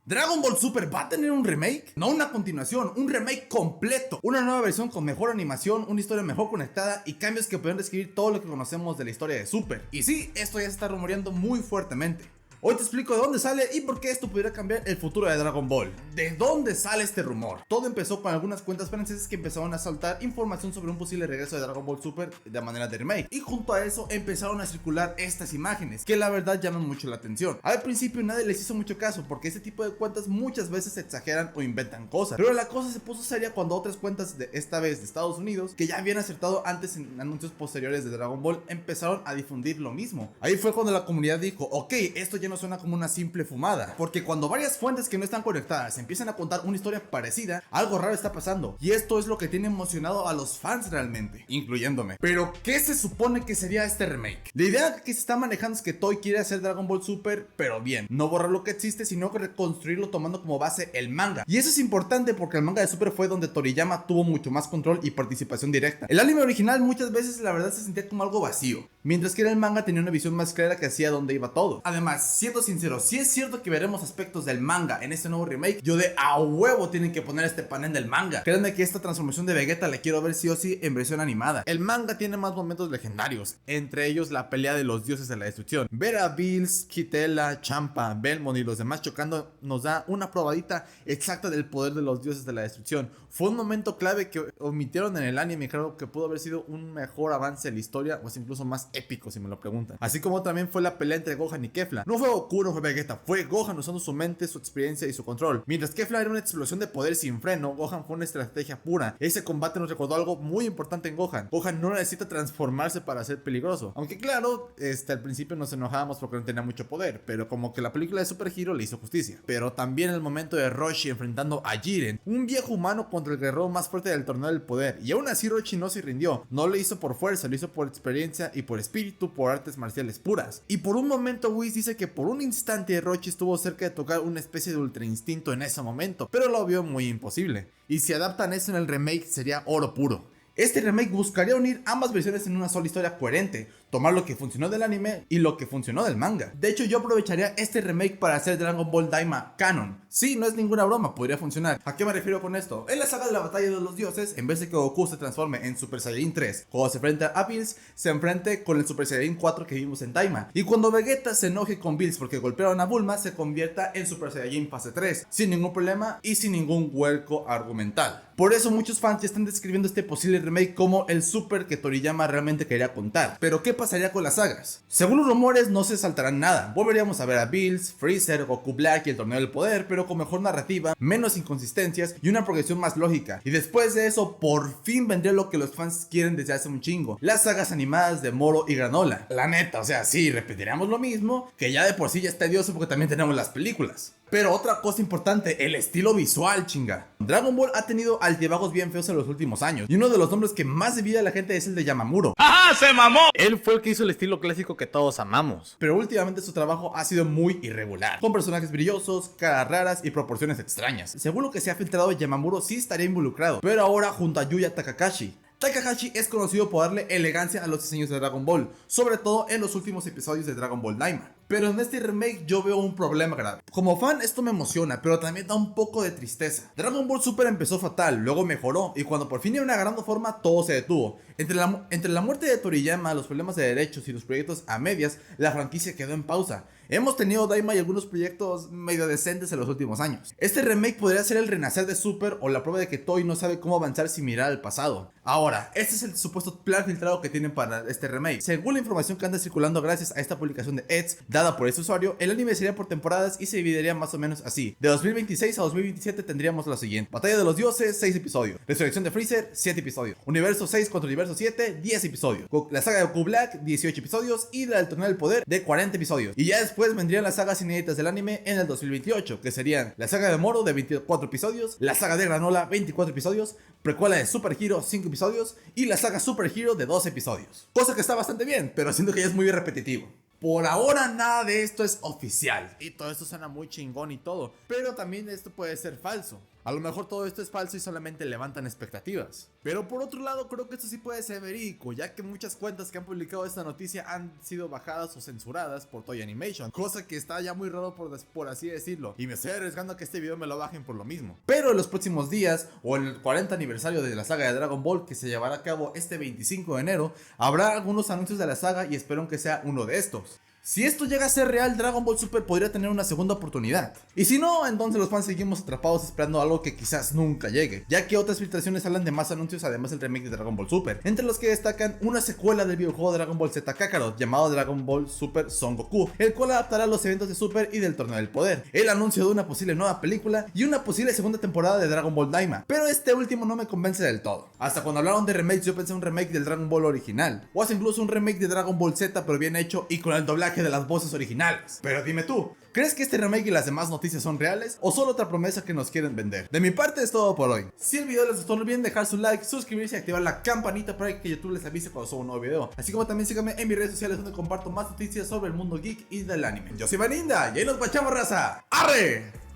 ¿Dragon Ball Super va a tener un remake? No una continuación, un remake completo. Una nueva versión con mejor animación, una historia mejor conectada y cambios que pueden describir todo lo que conocemos de la historia de Super. Y sí, esto ya se está rumoreando muy fuertemente. Hoy te explico de dónde sale y por qué esto pudiera cambiar el futuro de Dragon Ball. ¿De dónde sale este rumor? Todo empezó con algunas cuentas francesas que empezaron a soltar información sobre un posible regreso de Dragon Ball Super de manera de remake. Y junto a eso empezaron a circular estas imágenes, que la verdad llaman mucho la atención. Al principio nadie les hizo mucho caso, porque este tipo de cuentas muchas veces exageran o inventan cosas. Pero la cosa se puso seria cuando otras cuentas, de esta vez de Estados Unidos, que ya habían acertado antes en anuncios posteriores de Dragon Ball, empezaron a difundir lo mismo. Ahí fue cuando la comunidad dijo, ok, esto ya no suena como una simple fumada, porque cuando varias fuentes que no están conectadas empiezan a contar una historia parecida, algo raro está pasando, y esto es lo que tiene emocionado a los fans realmente, incluyéndome. Pero ¿qué se supone que sería este remake? La idea que se está manejando es que Toei quiere hacer Dragon Ball Super, pero bien, no borrar lo que existe, sino que reconstruirlo tomando como base el manga. Y eso es importante porque el manga de Super fue donde Toriyama tuvo mucho más control y participación directa. El anime original muchas veces la verdad se sentía como algo vacío, mientras que en el manga tenía una visión más clara que hacía dónde iba todo. Además, siendo sincero, si es cierto que veremos aspectos del manga en este nuevo remake, yo de a huevo tienen que poner este panel del manga. Créanme que esta transformación de Vegeta la quiero ver sí o sí en versión animada. El manga tiene más momentos legendarios, entre ellos la pelea de los dioses de la destrucción. Ver a Bills, Kitela, Champa, Belmont y los demás chocando nos da una probadita exacta del poder de los dioses de la destrucción. Fue un momento clave que omitieron en el anime y creo que pudo haber sido un mejor avance en la historia, o es incluso más épico si me lo preguntan. Así como también fue la pelea entre Gohan y Kefla. No fue Goku, no fue Vegeta, fue Gohan usando su mente, su experiencia y su control. Mientras Kefla era una explosión de poder sin freno, Gohan fue una estrategia pura. Ese combate nos recordó algo muy importante en Gohan. Gohan no necesita transformarse para ser peligroso. Aunque claro, al principio nos enojábamos porque no tenía mucho poder, pero como que la película de Super Hero le hizo justicia. Pero también el momento de Roshi enfrentando a Jiren, un viejo humano contra el guerrero más fuerte del torneo del poder. Y aún así Roshi no se rindió. No lo hizo por fuerza, lo hizo por experiencia y por espíritu, por artes marciales puras. Y por un momento Whis dice que por un instante Roshi estuvo cerca de tocar una especie de ultra instinto en ese momento, pero lo vio muy imposible. Y si adaptan eso en el remake sería oro puro. Este remake buscaría unir ambas versiones en una sola historia coherente, tomar lo que funcionó del anime y lo que funcionó del manga. De hecho, yo aprovecharía este remake para hacer Dragon Ball Daima canon. Sí, no es ninguna broma, podría funcionar. ¿A qué me refiero con esto? En la saga de la batalla de los dioses, en vez de que Goku se transforme en Super Saiyajin 3, cuando se enfrenta a Bills, se enfrente con el Super Saiyajin 4 que vimos en Daima. Y cuando Vegeta se enoje con Bills porque golpearon a Bulma, se convierta en Super Saiyajin fase 3, sin ningún problema y sin ningún hueco argumental. Por eso muchos fans ya están describiendo este posible remake como el Super que Toriyama realmente quería contar. Pero ¿qué pasaría con las sagas? Según los rumores no se saltarán nada. Volveríamos a ver a Bills, Freezer, Goku Black y el Torneo del Poder, pero con mejor narrativa, menos inconsistencias y una progresión más lógica. Y después de eso, por fin vendría lo que los fans quieren desde hace un chingo: las sagas animadas de Moro y Granola. La neta, o sea, sí, repetiríamos lo mismo, que ya de por sí ya está tedioso porque también tenemos las películas. Pero otra cosa importante, el estilo visual, chinga. Dragon Ball ha tenido altibajos bien feos en los últimos años, y uno de los nombres que más divide a la gente es el de Yamamuro. ¡Ajá, se mamó! Él fue el que hizo el estilo clásico que todos amamos. Pero últimamente su trabajo ha sido muy irregular, con personajes brillosos, caras raras y proporciones extrañas. Según lo que se ha filtrado, Yamamuro sí estaría involucrado, pero ahora junto a Yuya Takahashi. Takahashi es conocido por darle elegancia a los diseños de Dragon Ball, sobre todo en los últimos episodios de Dragon Ball Daima. Pero en este remake yo veo un problema grave. Como fan esto me emociona, pero también da un poco de tristeza. Dragon Ball Super empezó fatal, luego mejoró, y cuando por fin iban agarrando forma todo se detuvo. Entre la muerte de Toriyama, los problemas de derechos y los proyectos a medias, la franquicia quedó en pausa. Hemos tenido Daima y algunos proyectos medio decentes en los últimos años. Este remake podría ser el renacer de Super o la prueba de que Toei no sabe cómo avanzar sin mirar al pasado. Ahora, este es el supuesto plan filtrado que tienen para este remake. Según la información que anda circulando gracias a esta publicación de Eds dada por este usuario, el anime sería por temporadas y se dividiría más o menos así. De 2026 a 2027 tendríamos lo siguiente: Batalla de los Dioses, 6 episodios. Resurrección de Freezer, 7 episodios. Universo 6 contra Universo 7, 10 episodios. La saga de Goku Black, 18 episodios. Y la del Torneo del Poder, de 40 episodios. Y ya después vendrían las sagas inéditas del anime en el 2028, que serían la saga de Moro de 24 episodios, la saga de Granola 24 episodios, precuela de Super Hero 5 episodios y la saga Super Hero de 12 episodios. Cosa que está bastante bien, pero siento que ya es muy repetitivo. Por ahora nada de esto es oficial. Y todo esto suena muy chingón y todo, pero también esto puede ser falso. A lo mejor todo esto es falso y solamente levantan expectativas. Pero por otro lado, creo que esto sí puede ser verídico, ya que muchas cuentas que han publicado esta noticia han sido bajadas o censuradas por Toei Animation, cosa que está ya muy raro por así decirlo, y me estoy arriesgando a que este video me lo bajen por lo mismo. Pero en los próximos días, o en el 40 aniversario de la saga de Dragon Ball que se llevará a cabo este 25 de enero, habrá algunos anuncios de la saga y espero que sea uno de estos. Si esto llega a ser real, Dragon Ball Super podría tener una segunda oportunidad. Y si no, entonces los fans seguimos atrapados esperando algo que quizás nunca llegue, ya que otras filtraciones hablan de más anuncios además del remake de Dragon Ball Super, entre los que destacan una secuela del videojuego Dragon Ball Z Kakarot llamado Dragon Ball Super Son Goku, el cual adaptará los eventos de Super y del Torneo del Poder, el anuncio de una posible nueva película y una posible segunda temporada de Dragon Ball Daima, pero este último no me convence del todo. Hasta cuando hablaron de remakes yo pensé en un remake del Dragon Ball original, o hasta incluso un remake de Dragon Ball Z pero bien hecho y con el doblaje de las voces originales. Pero dime tú, ¿crees que este remake y las demás noticias son reales o solo otra promesa que nos quieren vender? De mi parte es todo por hoy. Si el video les gustó no olviden dejar su like, suscribirse y activar la campanita para que YouTube les avise cuando suba un nuevo video. Así como también síganme en mis redes sociales donde comparto más noticias sobre el mundo geek y del anime. Yo soy Vaninda y ahí nos guachamos, raza. ¡Arre!